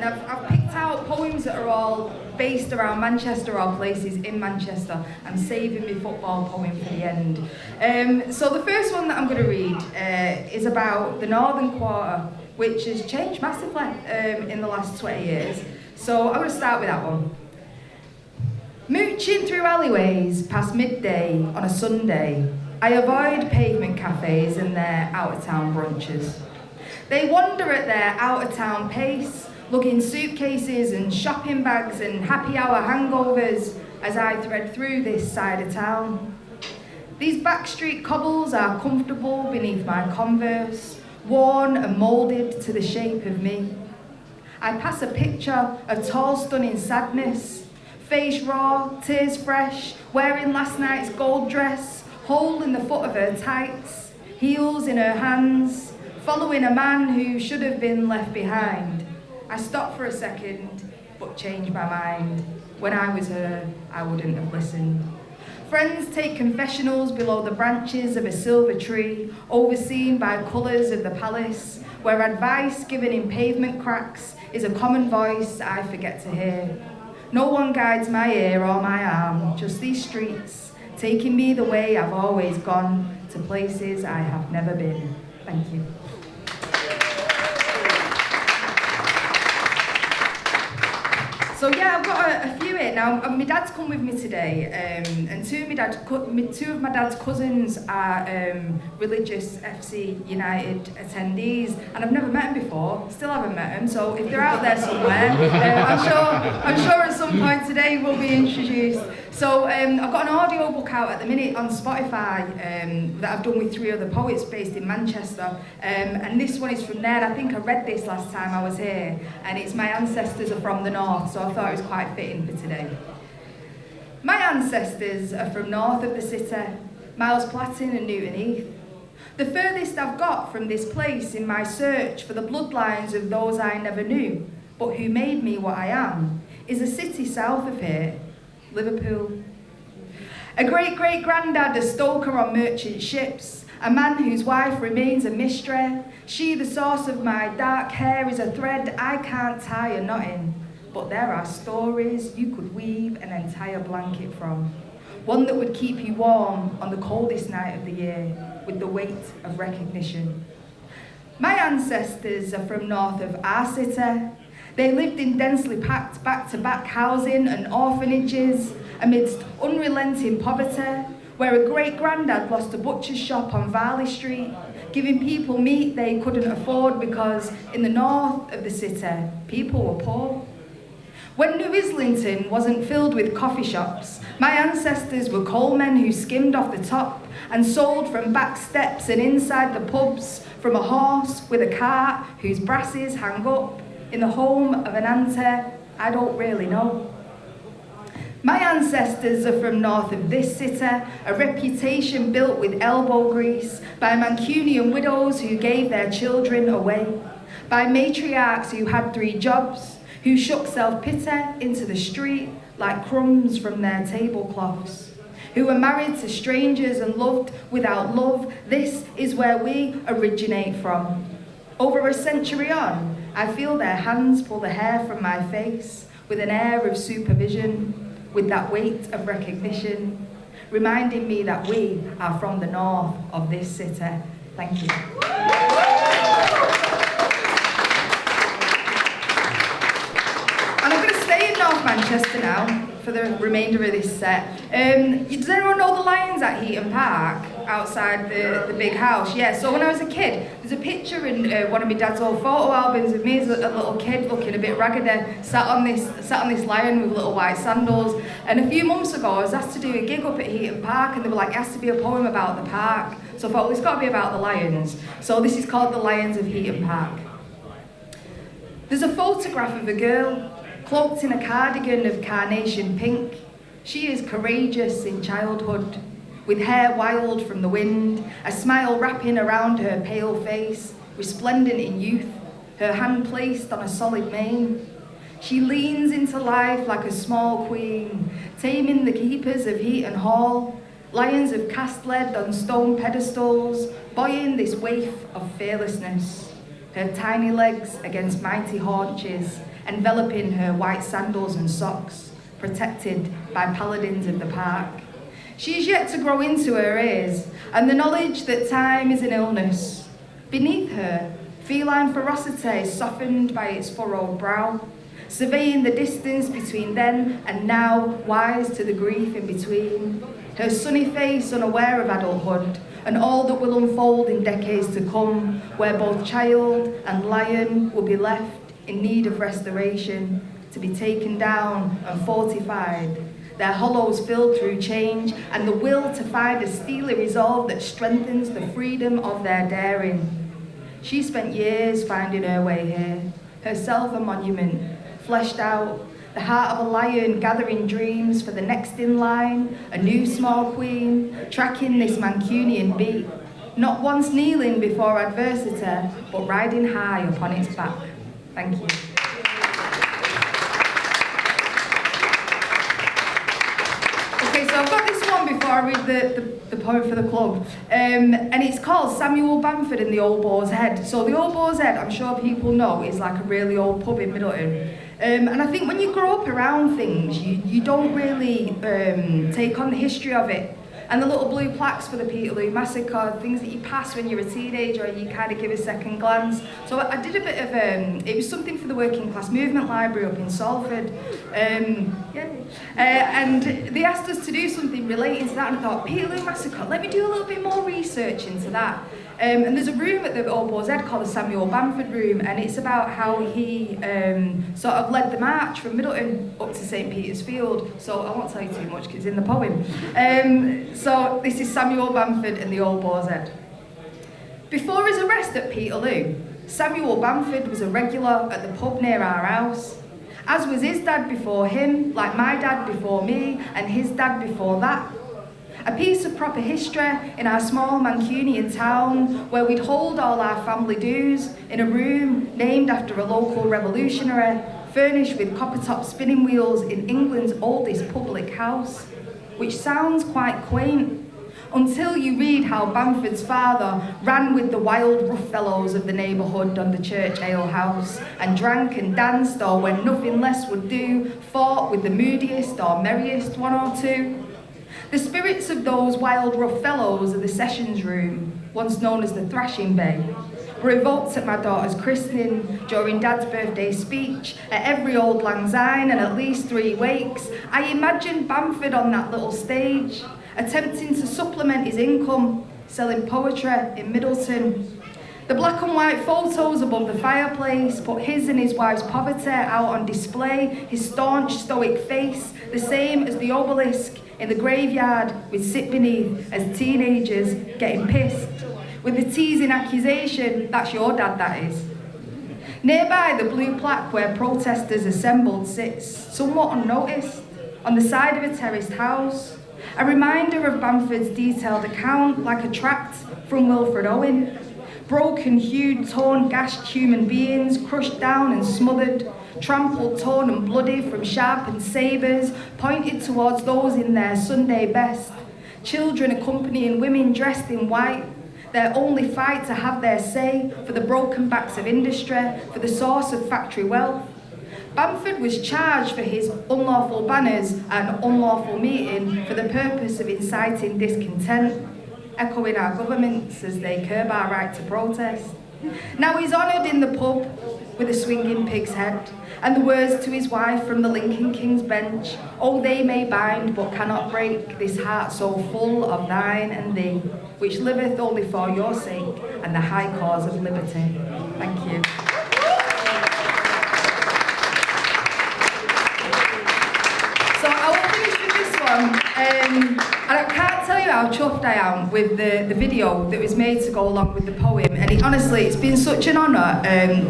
and I've picked out poems that are all based around Manchester or places in Manchester. I'm saving my football poem for the end. So the first one that I'm going to read is about the Northern Quarter, which has changed massively in the last 20 years. So I'm going to start with that one. Mooching through alleyways past midday on a Sunday, I avoid pavement cafes and their out-of-town brunches. They wander at their out-of-town pace, lugging suitcases and shopping bags and happy hour hangovers as I thread through this side of town. These backstreet cobbles are comfortable beneath my Converse, worn and moulded to the shape of me. I pass a picture of tall, stunning sadness, face raw, tears fresh, wearing last night's gold dress, hole in the foot of her tights, heels in her hands, following a man who should have been left behind. I stopped for a second, but changed my mind. When I was her, I wouldn't have listened. Friends take confessionals below the branches of a silver tree, overseen by colours of the palace, where advice given in pavement cracks is a common voice I forget to hear. No one guides my ear or my arm, just these streets, taking me the way I've always gone, to places I have never been. Thank you. So yeah, I've got a few here now. My dad's come with me today, and two of my dad's cousins are religious FC United attendees, and I've never met them before. Still haven't met them. So if they're out there somewhere, I'm sure at some point today we'll be introduced. So I've got an audio book out at the minute on Spotify that I've done with 3 other poets based in Manchester, and this one is from there. I think I read this last time I was here, and it's My Ancestors Are From the North, so I thought it was quite fitting for today. My ancestors are from north of the city, Miles Platting and Newton Heath. The furthest I've got from this place in my search for the bloodlines of those I never knew, but who made me what I am, is a city south of here, Liverpool. A great-great-granddad, a stoker on merchant ships, a man whose wife remains a mystery. She, the source of my dark hair, is a thread I can't tie a knot in. But there are stories you could weave an entire blanket from. One that would keep you warm on the coldest night of the year, with the weight of recognition. My ancestors are from north of our city. They lived in densely packed back-to-back housing and orphanages amidst unrelenting poverty, where a great-granddad lost a butcher's shop on Varley Street, giving people meat they couldn't afford because in the north of the city, people were poor. When New Islington wasn't filled with coffee shops, my ancestors were coalmen who skimmed off the top and sold from back steps and inside the pubs, from a horse with a cart whose brasses hang up in the home of an auntie I don't really know. My ancestors are from north of this city, a reputation built with elbow grease by Mancunian widows who gave their children away, by matriarchs who had 3 jobs, who shook self-pity into the street like crumbs from their tablecloths, who were married to strangers and loved without love. This is where we originate from. Over a century on, I feel their hands pull the hair from my face with an air of supervision, with that weight of recognition, reminding me that we are from the north of this city. Thank you. And I'm going to stay in North Manchester now for the remainder of this set. Does anyone know the lions at Heaton Park outside the big house? Yeah, so when I was a kid, there's a picture in one of my dad's old photo albums of me as a little kid looking a bit raggedy, sat on this lion with little white sandals. And a few months ago, I was asked to do a gig up at Heaton Park, and they were like, it has to be a poem about the park. So I thought, well, it's got to be about the lions. So this is called The Lions of Heaton Park. There's a photograph of a girl, cloaked in a cardigan of carnation pink. She is courageous in childhood, with hair wild from the wind, a smile wrapping around her pale face, resplendent in youth, her hand placed on a solid mane. She leans into life like a small queen, taming the keepers of Heaton Hall, lions of cast lead on stone pedestals, buoying this waif of fearlessness. Her tiny legs against mighty haunches, enveloping her white sandals and socks, protected by paladins of the park. She is yet to grow into her ears, and the knowledge that time is an illness. Beneath her, feline ferocity is softened by its furrowed brow, surveying the distance between then and now, wise to the grief in between. Her sunny face unaware of adulthood, and all that will unfold in decades to come, where both child and lion will be left in need of restoration, to be taken down and fortified, their hollows filled through change, and the will to find a steely resolve that strengthens the freedom of their daring. She spent years finding her way here, herself a monument, fleshed out, the heart of a lion gathering dreams for the next in line, a new small queen, tracking this Mancunian beat, not once kneeling before adversity, but riding high upon its back. Thank you. Okay, so I've got this one before I read the poem for the club, and it's called Samuel Bamford and the Old Boar's Head. So the Old Boar's Head, I'm sure people know, is like a really old pub in Middleton. And I think when you grow up around things, you don't really take on the history of it. And the little blue plaques for the Peterloo Massacre, things that you pass when you're a teenager and you kind of give a second glance. So I did a bit of, it was something for the Working Class Movement Library up in Salford. And they asked us to do something relating to that, and I thought, Peterloo Massacre, let me do a little bit more research into that. And there's a room at the Old Boar's Head called the Samuel Bamford Room, and it's about how he sort of led the march from Middleton up to St. Peter's Field. So I won't tell you too much because it's in the poem. So this is Samuel Bamford and the Old Boar's Head. Before his arrest at Peterloo, Samuel Bamford was a regular at the pub near our house, as was his dad before him, like my dad before me, and his dad before that. A piece of proper history in our small Mancunian town, where we'd hold all our family dues in a room named after a local revolutionary, furnished with copper-top spinning wheels in England's oldest public house, which sounds quite quaint, until you read how Bamford's father ran with the wild rough fellows of the neighbourhood on the church ale house, and drank and danced, or when nothing less would do, fought with the moodiest or merriest one or two. The spirits of those wild rough fellows of the sessions room, once known as the Thrashing Bay, were evoked at my daughter's christening, during Dad's birthday speech, at every Old Lang Syne and at least 3 wakes. I imagined Bamford on that little stage, attempting to supplement his income, selling poetry in Middleton. The black and white photos above the fireplace put his and his wife's poverty out on display, his staunch, stoic face, the same as the obelisk in the graveyard we'd sit beneath as teenagers, getting pissed, with the teasing accusation, "That's your dad, that is." Nearby, the blue plaque where protesters assembled sits, somewhat unnoticed, on the side of a terraced house, a reminder of Bamford's detailed account, like a tract from Wilfred Owen. Broken, hewed, torn, gashed human beings, crushed down and smothered, trampled, torn and bloody from sharpened sabres, pointed towards those in their Sunday best. Children accompanying women dressed in white, their only fight to have their say, for the broken backs of industry, for the source of factory wealth. Bamford was charged for his unlawful banners and unlawful meeting for the purpose of inciting discontent, echoing our governments as they curb our right to protest. Now he's honoured in the pub with a swinging pig's head, and the words to his wife from the Lincoln King's bench, "Oh, they may bind but cannot break this heart so full of thine and thee, which liveth only for your sake and the high cause of liberty." Thank you. So I will finish with this one. And I can't tell you how chuffed I am with the video that was made to go along with the poem. And honestly, it's been such an honour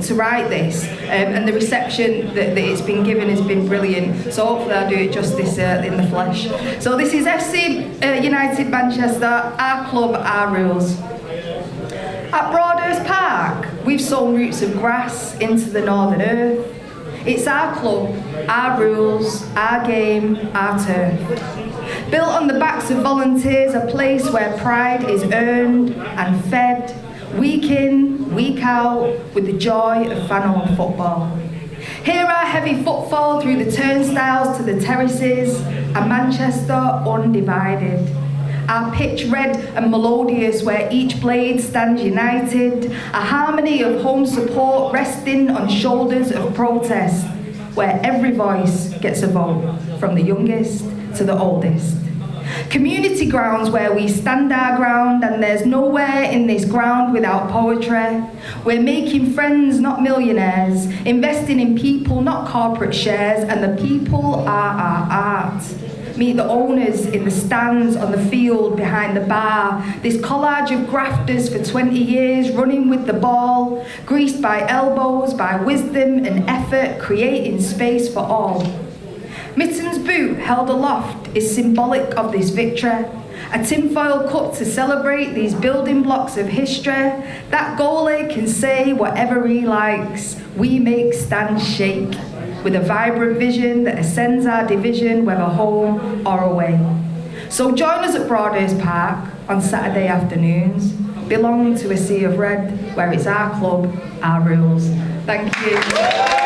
to write this, and the reception that it's been given has been brilliant. So hopefully I'll do it justice in the flesh. So this is FC United Manchester, our club, our rules. At Broadhurst Park, we've sown roots of grass into the northern earth. It's our club, our rules, our game, our turf. Built on the backs of volunteers, a place where pride is earned and fed, week in, week out, with the joy of fan-owned football. Hear our heavy footfall through the turnstiles to the terraces, a Manchester undivided. Our pitch red and melodious where each blade stands united, a harmony of home support resting on shoulders of protest, where every voice gets a vote, from the youngest to the oldest. Community grounds where we stand our ground, and there's nowhere in this ground without poetry. We're making friends, not millionaires, investing in people, not corporate shares, and the people are our art. Meet the owners in the stands, on the field, behind the bar. This collage of grafters for 20 years, running with the ball, greased by elbows, by wisdom and effort, creating space for all. Mitten's boot held aloft is symbolic of this victory. A tinfoil cup to celebrate these building blocks of history. That goalie can say whatever he likes. We make stands shake, with a vibrant vision that ascends our division, whether home or away. So join us at Broadhurst Park on Saturday afternoons. Belong to a sea of red, where it's our club, our rules. Thank you.